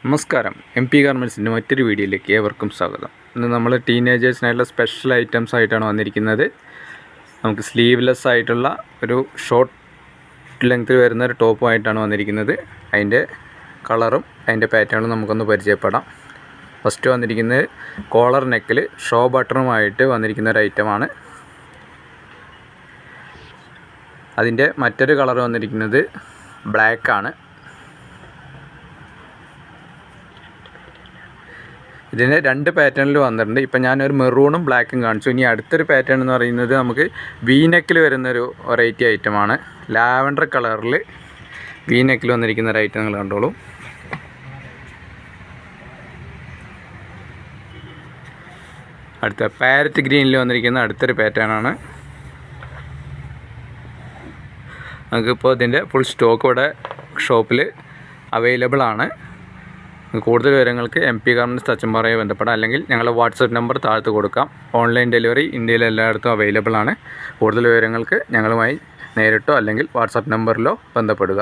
നമസ്കാരം. MP ഗാർമെൻറ്റ്സിൻ്റെ മറ്റൊരു വീഡിയോയിലേക്ക് ഏവർക്കും സ്വാഗതം. ഇന്ന് നമ്മൾ ടീനേജേഴ്സിനായിട്ടുള്ള സ്പെഷ്യൽ ഐറ്റംസ് ആയിട്ടാണ് വന്നിരിക്കുന്നത്. നമുക്ക് സ്ലീവ്ലെസ് ആയിട്ടുള്ള ഒരു ഷോർട്ട് ലെങ്ത്തിൽ വരുന്ന ഒരു ടോപ്പുമായിട്ടാണ് വന്നിരിക്കുന്നത്. അതിൻ്റെ കളറും അതിൻ്റെ പാറ്റേണും നമുക്കൊന്ന് പരിചയപ്പെടാം. ഫസ്റ്റ് വന്നിരിക്കുന്നത് കോളർ നെക്കിൽ ഷോ ബട്ടണുമായിട്ട് വന്നിരിക്കുന്ന ഒരു ഐറ്റമാണ്. അതിൻ്റെ മറ്റൊരു കളർ വന്നിരിക്കുന്നത് ബ്ലാക്കാണ്. ഇതിന് രണ്ട് പാറ്റേണിൽ വന്നിട്ടുണ്ട്. ഇപ്പം ഞാനൊരു മെറൂണും ബ്ലാക്കും കാണിച്ചു. ഇനി അടുത്തൊരു പാറ്റേൺ എന്ന് പറയുന്നത് നമുക്ക് വീനെക്കിൽ വരുന്നൊരു വെറൈറ്റി ഐറ്റമാണ്. ലാവൻഡർ കളറിൽ വീനെക്കിൽ വന്നിരിക്കുന്ന ഒരു ഐറ്റം നിങ്ങൾ കണ്ടോളൂ. അടുത്ത പാരറ്റ് ഗ്രീനിൽ വന്നിരിക്കുന്ന അടുത്തൊരു പാറ്റേണാണ്. നമുക്കിപ്പോൾ ഇതിൻ്റെ ഫുൾ സ്റ്റോക്ക് ഇവിടെ ഷോപ്പിൽ അവൈലബിൾ ആണ്. കൂടുതൽ വിവരങ്ങൾക്ക് MP ഗാർമെൻറ്റ്സ് തച്ചമ്പാറയെ ബന്ധപ്പെടാം, അല്ലെങ്കിൽ ഞങ്ങളുടെ വാട്സപ്പ് നമ്പർ താഴത്ത് കൊടുക്കാം. ഓൺലൈൻ ഡെലിവറി ഇന്ത്യയിൽ എല്ലായിടത്തും അവൈലബിൾ ആണ്. കൂടുതൽ വിവരങ്ങൾക്ക് ഞങ്ങളുമായി നേരിട്ടോ അല്ലെങ്കിൽ വാട്സപ്പ് നമ്പറിലോ ബന്ധപ്പെടുക.